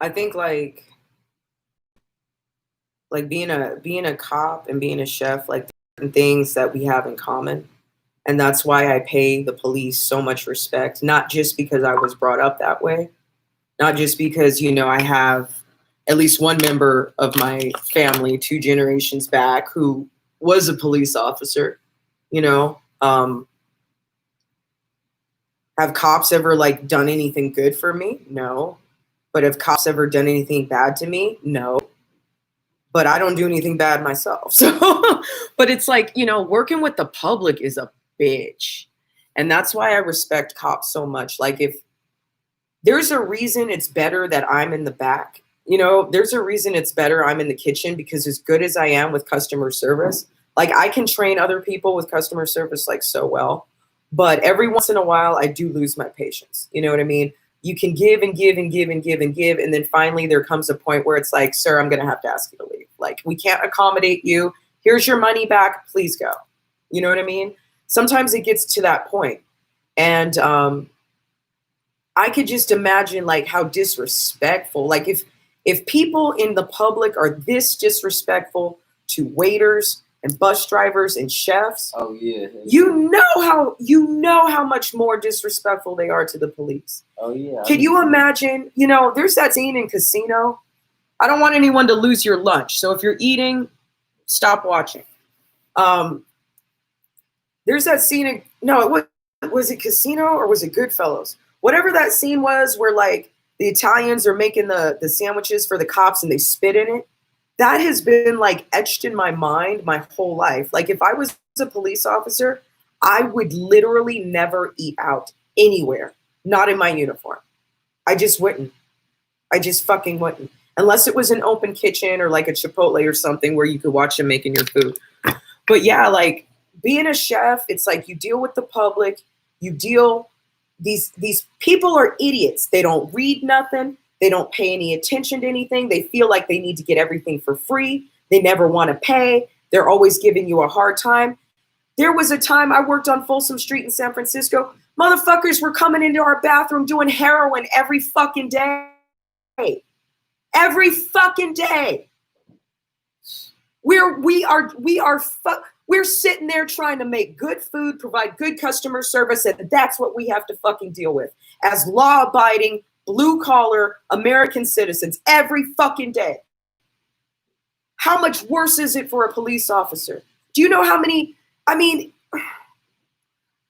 I think like being a cop and being a chef, like different things that we have in common. And that's why I pay the police so much respect, not just because I was brought up that way, not just because, I have at least one member of my family, two generations back, who was a police officer, you know. Have cops ever like done anything good for me? No. But have cops ever done anything bad to me? No. But I don't do anything bad myself. So, but it's like, working with the public is a bitch. And that's why I respect cops so much. Like, if there's a reason it's better that I'm in the back, there's a reason it's better I'm in the kitchen, because as good as I am with customer service, like I can train other people with customer service like so well. But every once in a while, I do lose my patience. You know what I mean? You can give and give and give and give and give. And then finally there comes a point where it's like, sir, I'm going to have to ask you to leave. Like, we can't accommodate you. Here's your money back. Please go. You know what I mean? Sometimes it gets to that point. And I could just imagine like how disrespectful, like if people in the public are this disrespectful to waiters and bus drivers and chefs, Oh yeah. you know how much more disrespectful they are to the police. Oh yeah. Can you imagine? There's that scene in Casino. I don't want anyone to lose your lunch, so if you're eating, stop watching. There's that scene in, no, was it Casino or was it Goodfellas? Whatever that scene was, where like the Italians are making the sandwiches for the cops and they spit in it. That has been like etched in my mind my whole life. Like, if I was a police officer, I would literally never eat out anywhere, not in my uniform. I just wouldn't. I just fucking wouldn't. Unless it was an open kitchen or like a Chipotle or something where you could watch them making your food. But yeah, like being a chef, it's like you deal with the public, these people are idiots. They don't read nothing. They don't pay any attention to anything. They feel like they need to get everything for free. They never want to pay. They're always giving you a hard time. There was a time I worked on Folsom Street in San Francisco. Motherfuckers were coming into our bathroom doing heroin every fucking day. Every fucking day. We're sitting there trying to make good food, provide good customer service, and that's what we have to fucking deal with as law-abiding, blue-collar American citizens every fucking day. How much worse is it for a police officer? Do you know how many? I mean,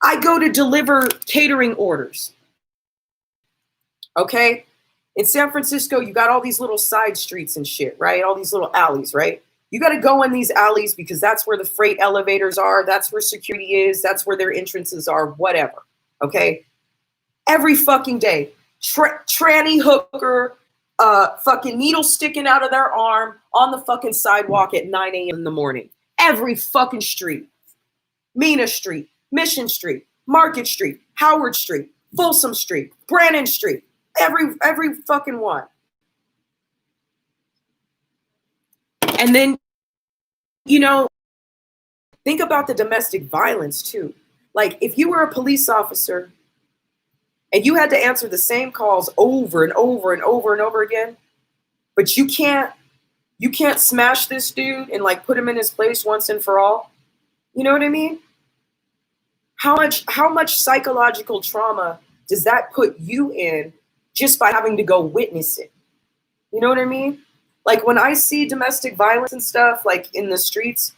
I go to deliver catering orders. Okay? In San Francisco, you got all these little side streets and shit, right? All these little alleys, right? You got to go in these alleys because that's where the freight elevators are. That's where security is. That's where their entrances are, whatever. Okay? Every fucking day. Tranny hooker, fucking needle sticking out of their arm on the fucking sidewalk at 9 a.m. in the morning. Every fucking street. Mina Street, Mission Street, Market Street, Howard Street, Folsom Street, Brannan Street. Every fucking one. And then, think about the domestic violence too. Like, if you were a police officer and you had to answer the same calls over and over and over and over again, but you can't smash this dude and like put him in his place once and for all. You know what I mean? How much psychological trauma does that put you in just by having to go witness it? You know what I mean? Like, when I see domestic violence and stuff like in the streets,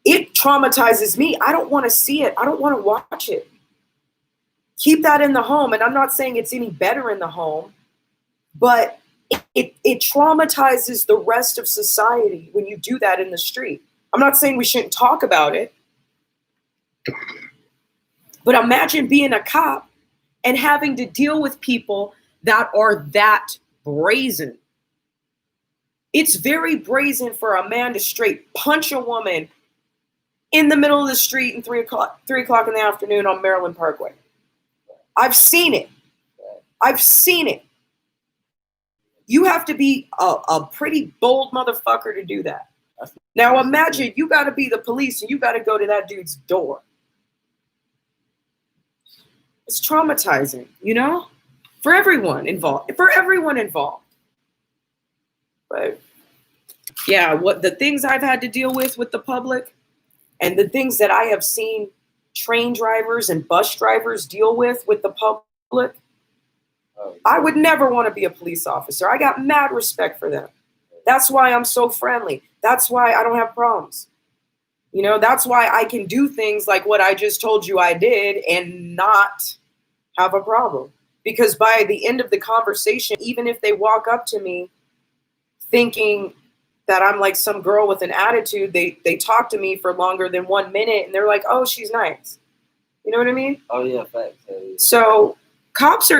it traumatizes me. I don't want to see it. I don't want to watch it. Keep that in the home. And I'm not saying it's any better in the home, but it traumatizes the rest of society when you do that in the street. I'm not saying we shouldn't talk about it, but imagine being a cop and having to deal with people that are that brazen. It's very brazen for a man to straight punch a woman in the middle of the street at 3 o'clock in the afternoon on Maryland Parkway. I've seen it. I've seen it. You have to be a pretty bold motherfucker to do that. Now imagine you got to be the police and you got to go to that dude's door. It's traumatizing, for everyone involved. But yeah, what the things I've had to deal with the public, and the things that I have seen train drivers and bus drivers deal with the public, I would never want to be a police officer. I got mad respect for them. That's why I'm so friendly. That's why I don't have problems. You know, that's why I can do things like what I just told you I did and not have a problem. Because by the end of the conversation, even if they walk up to me thinking that I'm like some girl with an attitude, they talk to me for longer than 1 minute and they're like, oh, she's nice. You know what I mean? Oh yeah, facts. So cops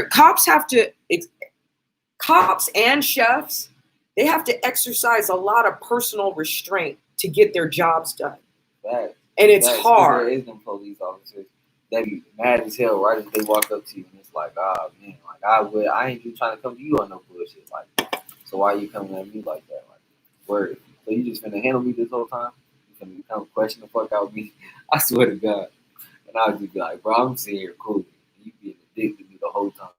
and chefs, they have to exercise a lot of personal restraint to get their jobs done. Facts. And it's hard. There is them police officers that be mad as hell right as they walk up to you, and it's like, oh man, like I ain't even trying to come to you on no bullshit. Like, so why you coming at me like that? Like, word. So you just finna handle me this whole time? You finna come question the fuck out of me? I swear to God. And I would just be like, bro, I'm sitting here cool. You being a dick to me the whole time.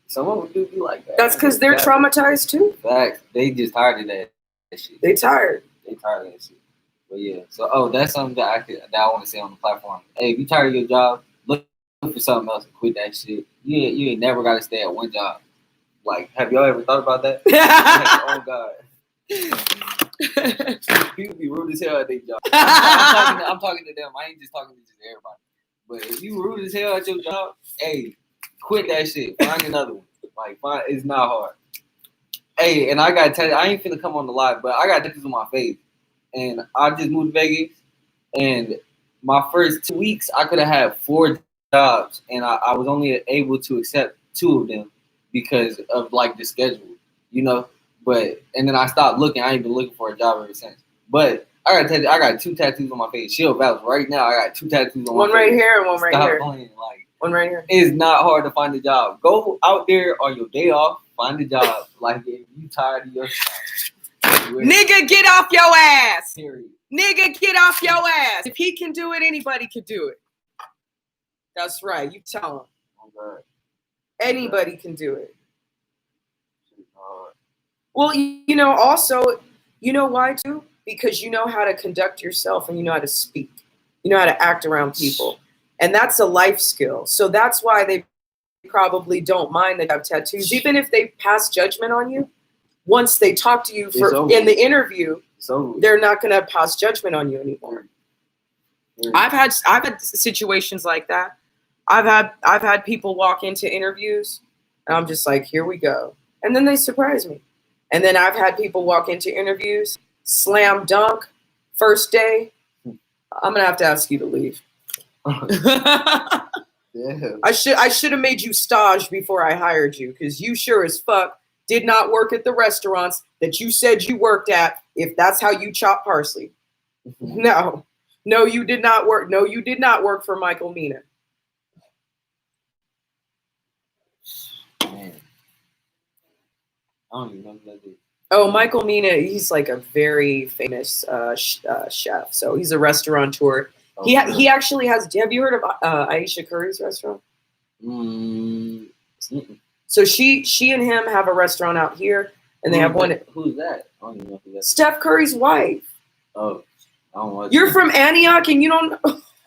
Some of them do be like that. That's because they're traumatized too. Facts. They just tired of that shit. They tired. They tired of that shit. But yeah, so that's something that I want to say on the platform. Hey, if you tired of your job, look for something else and quit that shit. You ain't never got to stay at one job. Like, have y'all ever thought about that? Like, oh God, people be rude as hell at their job. I'm talking to them. I ain't just talking to just everybody. But if you rude as hell at your job, hey, quit that shit. Find another one. Like, it's not hard. Hey, and I gotta tell you, I ain't finna come on the live, but I got this on my face. And I just moved to Vegas, and my first 2 weeks, I could have had 4 jobs, and I was only able to accept 2 of them because of like the schedule, you know. And then I stopped looking. I ain't been looking for a job ever since. But I gotta tell you, I got 2 tattoos on my face. Shield vouch right now. I got 2 tattoos on my face. One right here and one right here. Stop playing. Like, one right here. It's not hard to find a job. Go out there on your day off, find a job. Like, if you tired of your job. Nigga, get off your ass. Period. Nigga, get off your ass. If he can do it, anybody can do it. That's right. You tell him. Oh God. Anybody can do it. Well, you know, also, you know why too? Because you know how to conduct yourself and you know how to speak. You know how to act around people. And that's a life skill. So that's why they probably don't mind that you have tattoos. Even if they pass judgment on you, once they talk to you in the interview, they're not going to pass judgment on you anymore. I've had situations like that. I've had people walk into interviews and I'm just like, here we go. And then they surprise me. And then I've had people walk into interviews, slam dunk, first day. I'm going to have to ask you to leave. Yeah. I should have made you stage before I hired you, because you sure as fuck did not work at the restaurants that you said you worked at, if that's how you chop parsley. No, you did not work. No, you did not work for Michael Mina. Man. I don't even know who that is. Oh, Michael Mina, he's like a very famous chef. So he's a restaurateur. Oh, he actually has. Have you heard of Aisha Curry's restaurant? So she and him have a restaurant out here, and they have one. Who's that? I don't even know who that is. Steph Curry's wife. Oh, I don't watch. You're from Antioch, and you don't.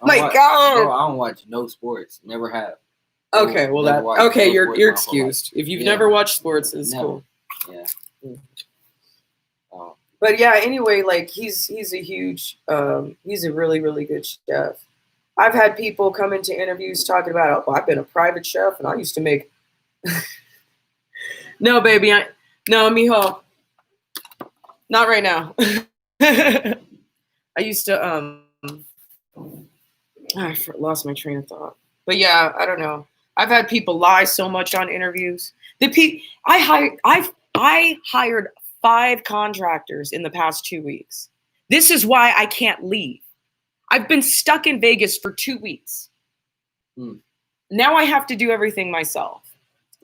My God. Bro, I don't watch no sports. Never have. Okay, well you're excused. If you've never watched sports, it's cool. Yeah. But yeah, anyway, like he's a huge, he's a really, really good chef. I've had people come into interviews talking about, oh, I've been a private chef and I used to make. No, baby, no, mijo, not right now. I used to, I lost my train of thought. But yeah, I don't know. I've had people lie so much on interviews. I hired 5 contractors in the past 2 weeks. This is why I can't leave. I've been stuck in Vegas for 2 weeks. Now I have to do everything myself.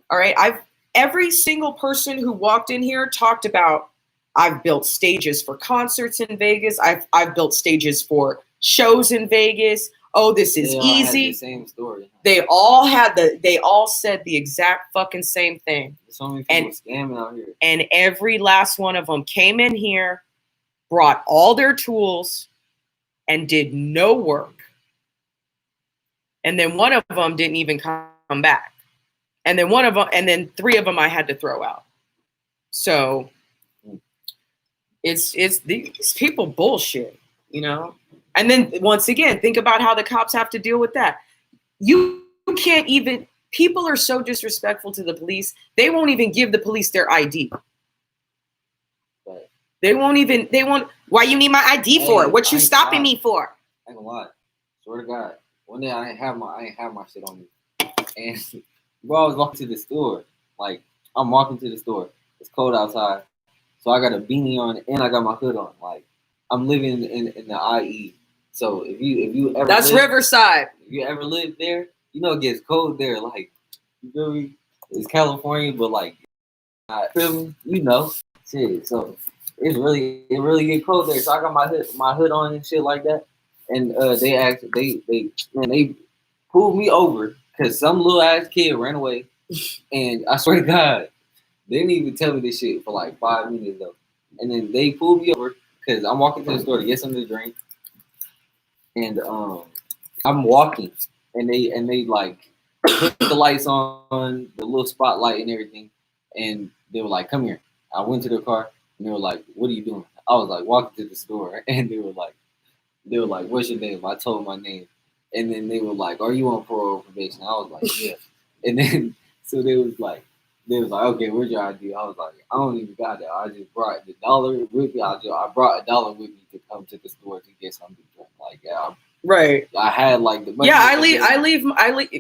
All right. Every single person who walked in here talked about, I've built stages for concerts in Vegas. I've built stages for shows in Vegas. oh, this is They all had easy. the same story. They all said the exact fucking same thing. There's so many people scamming out here. And every last one of them came in here, brought all their tools, and did no work. And then one of them didn't even come back. And then three of them I had to throw out. So it's these people bullshit, you know? And then once again, think about how the cops have to deal with that. You can't even, people are so disrespectful to the police, they won't even give the police their ID. But They won't, why you need my ID for? What you stopping me for? I ain't gonna lie. Swear to God. One day I ain't have my shit on me. And bro, I was walking to the store. Like, I'm walking to the store. It's cold outside. So I got a beanie on and I got my hood on. Like, I'm living in the IE. So if you ever That's Riverside. If you ever live there, you know it gets cold there. Like, you feel me? It's California, but like, I feel me? You know, shit. So it really get cold there. So I got my hood on and shit like that. And they pulled me over because some little ass kid ran away. And I swear to God, they didn't even tell me this shit for like 5 minutes though. And then they pulled me over because I'm walking to the store to get something to drink. And I'm walking, and they like put the lights on, the little spotlight and everything, and they were like, "Come here." I went to the car, and they were like, "What are you doing?" I was like, "Walking to the store," and they were like, "What's your name?" I told my name, and then they were like, "Are you on parole or probation?" I was like, "Yeah," and then so they was like, "Okay, where's your ID?" I was like, "I don't even got that. I just brought the dollar with me. I brought $1 with me to come to the store to get something to drink." Like, yeah, right. I had like the money. Yeah, I leave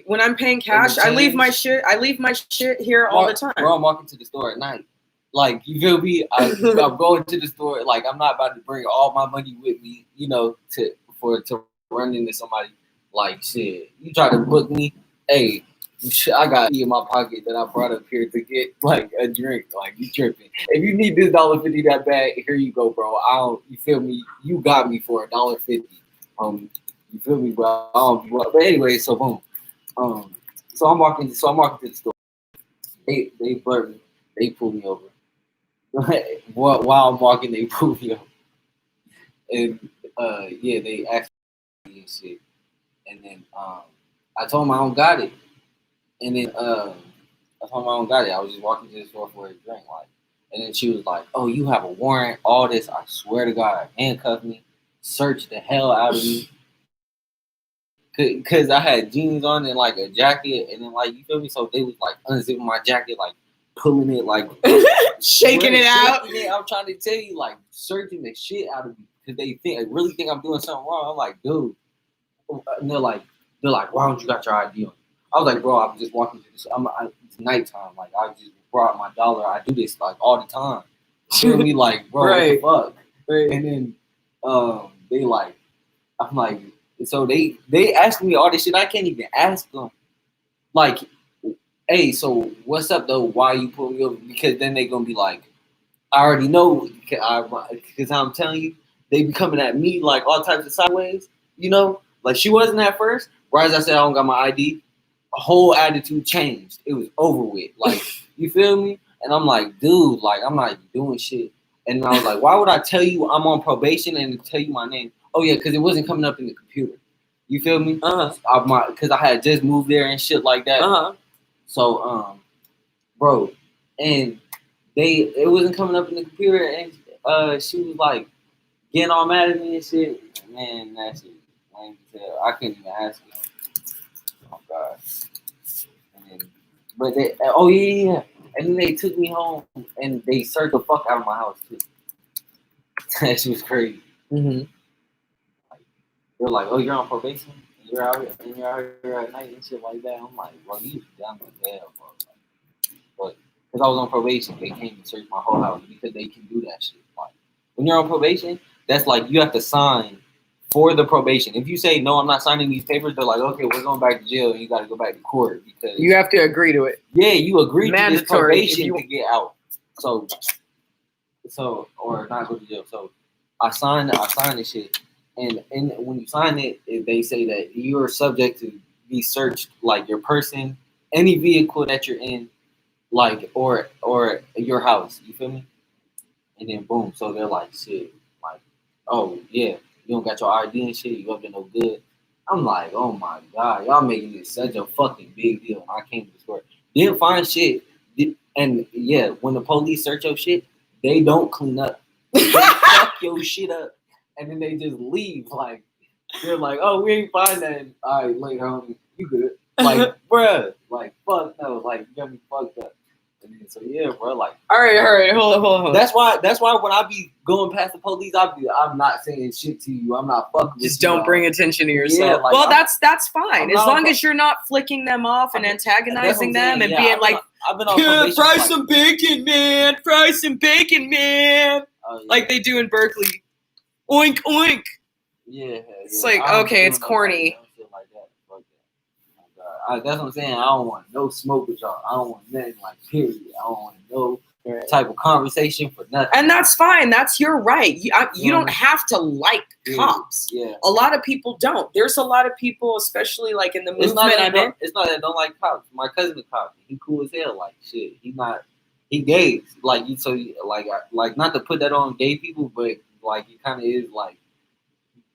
when I'm paying cash. I leave my shit here all the time. Bro, I'm walking to the store at night. Like, you feel me? I'm going to the store. Like, I'm not about to bring all my money with me, you know, to run into somebody. Like, shit, you try to book me, hey, I got in my pocket that I brought up here to get like a drink. Like, you tripping? If you need this $1.50 that bad, here you go, bro. You feel me? You got me for $1.50. You feel me, bro? But anyway, so boom. So I'm walking to the store. They flirt me. They pull me over. While I'm walking, they pull me over. And yeah, they asked me and shit. And then I told them I don't got it. And then I told them I don't got it. I was just walking to the store for a drink, like. And then she was like, "Oh, you have a warrant? All this? I swear to God, handcuffed me, searched the hell out of me." Cause I had jeans on and like a jacket, and then like, you feel me? So they was like unzipping my jacket, like pulling it, like shaking it out. I'm trying to tell you, like searching the shit out of me because they really think I'm doing something wrong. I'm like, dude, and they're like, "Why don't you got your ID on?" I was like, "Bro, I'm just walking through this. It's nighttime. Like, I just brought my dollar. I do this like all the time." You feel me? Like, bro, Right. what the fuck? Right. And then they like, I'm like. So they ask me all this shit I can't even ask them. Like, hey, so what's up though? Why you pull me over? Because then they gonna be like, I already know. Because I'm telling you, they be coming at me like all types of sideways. You know, like she wasn't at first. Right as I said, I don't got my ID. A whole attitude changed. It was over with. Like, you feel me? And I'm like, dude, like I'm not doing shit. And I was like, why would I tell you I'm on probation and tell you my name? Oh yeah, because it wasn't coming up in the computer. You feel me? Because I had just moved there and shit like that. So bro, and it wasn't coming up in the computer, and she was like getting all mad at me and shit. Man, that shit, I couldn't even ask her. Oh God. But yeah. And then they took me home and they searched the fuck out of my house too. That shit was crazy. Mm-hmm. They're like, "Oh, you're on probation? And you're out here at night and shit like that." I'm like, "Bro, you dumb as hell, bro." But because I was on probation, they came and searched my whole house because they can do that shit. Like, when you're on probation, that's like you have to sign for the probation. If you say no, I'm not signing these papers, they're like, "Okay, we're going back to jail, and you got to go back to court because you have to agree to it." Yeah, you agree to this probation to get out. So or not go to jail. So I signed the shit. and when you sign it, they say that you're subject to be searched, like your person, any vehicle that you're in, like or your house. You feel me? And then boom, so they're like, shit, like, oh yeah, you don't got your ID and shit, you up to no good. I'm like, oh my god, y'all making this such a fucking big deal. I came to the store, didn't find shit, and yeah, when the police search your shit, they don't clean up, they fuck your shit up, and then they just leave. Like they're like, oh, we ain't find nothing. All right, later, homie, you good? Like, bruh, like fuck no, like you got me fucked up. And then, so yeah, bro, like All right, hold on. that's why when I be going past the police, I'm not saying shit to you. I'm not fucking with Just you, don't dog. bring attention to yourself. Yeah, like, well, I'm- that's fine. I'm As not- long as you're not flicking them off and That's what antagonizing I'm them saying, and yeah, being like, I've been on probation. fry like, some bacon, man. Fry some bacon, man. oh, yeah. Like they do in Berkeley. Oink, oink. Yeah, It's yeah. like, I don't okay, do it's no corny. Like, shit like that. Fuck that. Oh, God. That's what I'm saying. I don't want no smoke with y'all. I don't want nothing, like, period. I don't want no type of conversation for nothing. And that's fine. That's your right. You Yeah. don't have to like Yeah. cops. Yeah. A lot of people don't. There's a lot of people, especially like in the It's not movement that I'm in. it's not that I don't like cops. My cousin is a cop. He cool as hell. Like shit. He gay. Like you so like not to put that on gay people, but like it kind of is like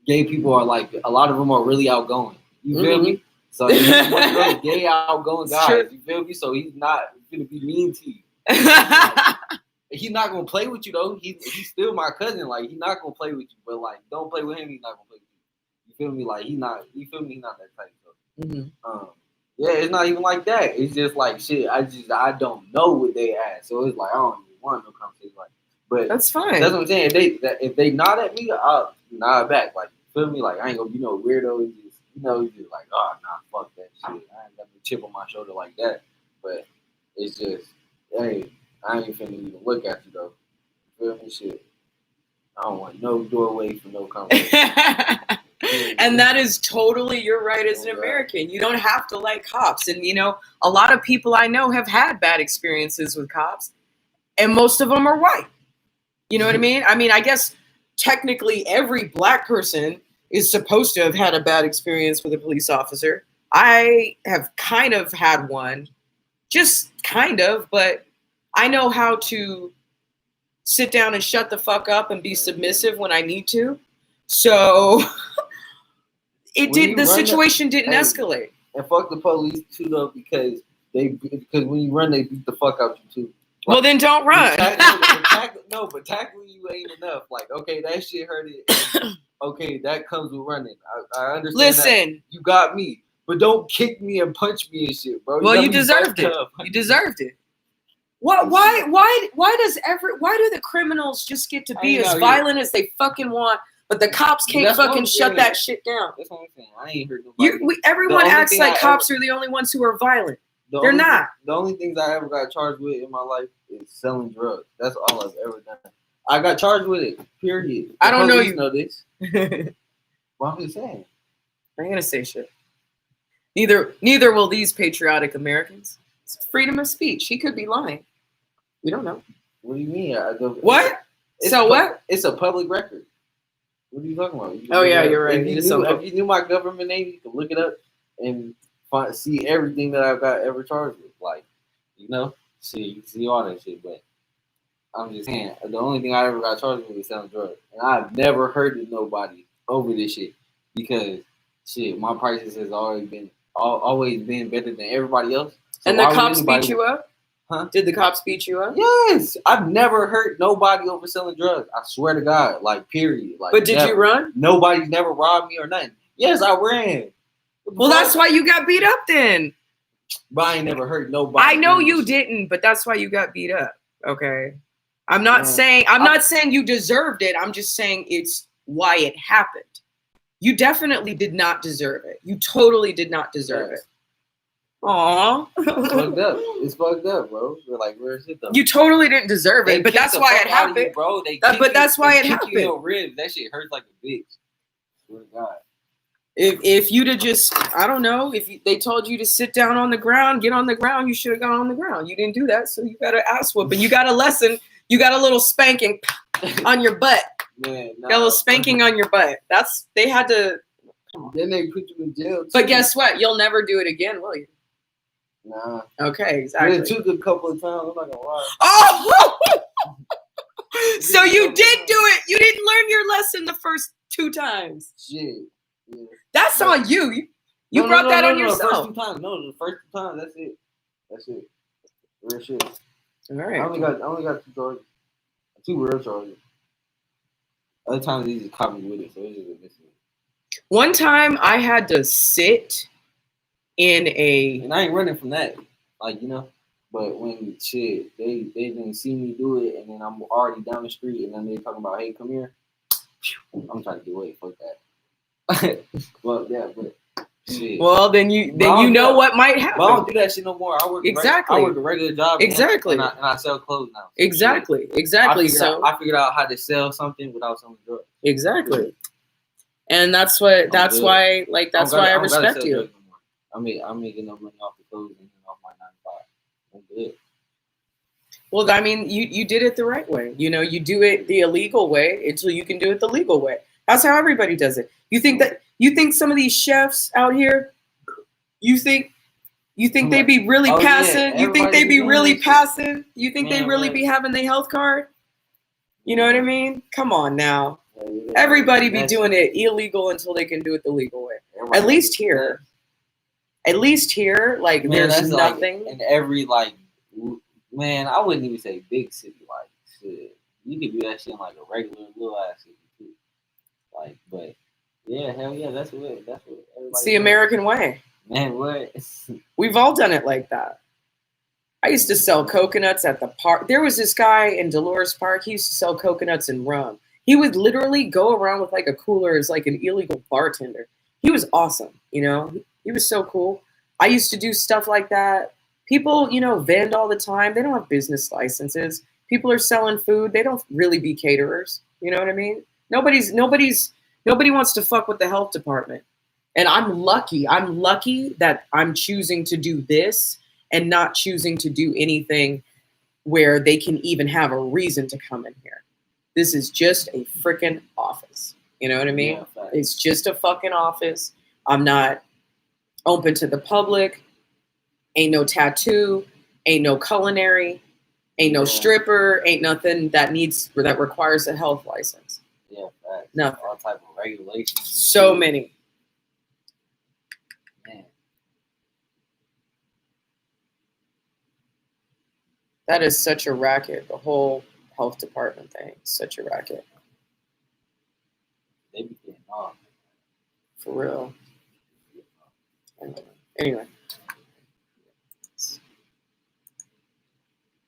gay people are like a lot of them are really outgoing. You feel me? So he's one of those gay outgoing It's guys. true. You feel me? So he's not gonna be mean to you. He's not gonna play with you though. He's still my cousin. Like he's not gonna play with you, but like don't play with him. He's not gonna play with you. You feel me? Like he not. You feel me? He's not that type. So. Mhm. Yeah, it's not even like that. It's just like shit. I don't know what they ask, so it's like I don't even want no conversation. Like, but That's fine. that's what I'm saying. If they nod at me, I'll nod back. Like, feel me? Like I ain't gonna be no weirdo. It's just it's just like, oh nah, fuck that shit. I ain't got no chip on my shoulder like that. But it's just, hey, I ain't finna even look at you though. Feel me? Shit. I don't want no doorway for no conversation. And that is totally your right as an American. You don't have to like cops. And, a lot of people I know have had bad experiences with cops, and most of them are white. You know what I mean? I mean, I guess technically every black person is supposed to have had a bad experience with a police officer. I have kind of had one, just kind of, but I know how to sit down and shut the fuck up and be submissive when I need to. So the situation didn't escalate. And fuck the police too though, because when you run they beat the fuck out you too. Well, then don't run. But tackling you ain't enough. Like, okay, that shit hurt it. Okay, that comes with running. I understand. Listen, that. You got me, but don't kick me and punch me and shit, bro. Well, you deserved it. You deserved it. What? Why do the criminals just get to be as violent as they fucking want, but the cops can't fucking shut that shit down? That's what I'm saying. I ain't heard nobody. Everyone acts like cops are the only ones who are violent. They're not. The only things I ever got charged with in my life is selling drugs. That's all I've ever done. I got charged with it. Period. I don't know you. Know this. I'm Well, I'm just saying. gonna say shit. Neither will these patriotic Americans. It's freedom of speech. He could be lying. We don't know. What do you mean? What? What? It's a public record. What are you talking about? You're right. If you knew my government name, you can look it up and see everything that I've got ever charged with. Like, see all that shit. But I'm just saying, the only thing I ever got charged with was selling drugs. And I've never hurted nobody over this shit because, shit, my prices has always been better than everybody else. So and the cops beat you up? Huh? Did the cops beat you up? Yes. I've never hurt nobody over selling drugs. I swear to God. Like, period. Like, but did you run? Nobody's never robbed me or nothing. Yes, I ran. Well, that's why you got beat up then. But I ain't never hurt nobody. I know you didn't, but that's why you got beat up. Okay. I'm not saying you deserved it. I'm just saying it's why it happened. You definitely did not deserve it. You totally did not deserve it. Aww. It's fucked up. It's fucked up, bro. We're like, where's it though? You totally didn't deserve it, but that's why it happened, bro. But that's why it happened. You ribs. That shit hurts like a bitch. Swear to God. If you'd have just, I don't know, they told you to sit down on the ground, get on the ground, you should have gone on the ground. You didn't do that, so you got an ass whooping. You got a lesson. You got a little spanking on your butt. Man, Got a little spanking on your butt. They had to. Then they put you in jail. Too. But guess what? You'll never do it again, will you? Nah. Okay, exactly. It took a couple of times. I'm not gonna lie. Oh! So you did do it. You didn't learn your lesson the first 2 times. Shit. Yeah. That's on you. You brought that on yourself. The first 2 times. No, the first 2 times. That's it. That's it. Real shit. All right. I only got 2 charges. 2 real charges. Other times they just caught me with it, so it's just a mistake. One time I had to sit in a. And I ain't running from that, like But when shit, they didn't see me do it, and then I'm already down the street, and then they talking about, hey, come here. I'm trying to get away. Fuck that. Well, yeah, but shit. Well, then you know what might happen. But I don't do that shit no more. I work exactly. I work a regular job. Exactly. And I sell clothes now. So exactly. shit. Exactly. I figured out how to sell something without selling drugs. Exactly. And that's why I respect you. I'm making enough money off the clothes and off my 9 to 5. I'm good. Well, I mean, you did it the right way. You do it the illegal way until you can do it the legal way. That's how everybody does it. You think some of these chefs out here, you think they be really passive? Yeah. You think they be really passive? You think they really be having their health card? You know what I mean? Come on now. Everybody be doing it illegal until they can do it the legal way. At least here, like there's nothing. Like, in every man, I wouldn't even say big city. Like shit, you could do that shit in like a regular little ass city too. Like, but yeah, hell yeah, that's what everybody. It's the American way. Man, what? We've all done it like that. I used to sell coconuts at the park. There was this guy in Dolores Park. He used to sell coconuts and rum. He would literally go around with like a cooler as like an illegal bartender. He was awesome, He was so cool. I used to do stuff like that. People, vend all the time. They don't have business licenses. People are selling food. They don't really be caterers. You know what I mean? Nobody wants to fuck with the health department. And I'm lucky. I'm lucky that I'm choosing to do this and not choosing to do anything where they can even have a reason to come in here. This is just a freaking office. You know what I mean? Yeah, it's just a fucking office. I'm not open to the public. Ain't no tattoo. Ain't no culinary. Ain't no stripper. Ain't nothing that requires a health license. Yeah, facts. Nothing. All type of regulations. So many. Man. That is such a racket. The whole health department thing is such a racket. They be getting off. For real. Anyway.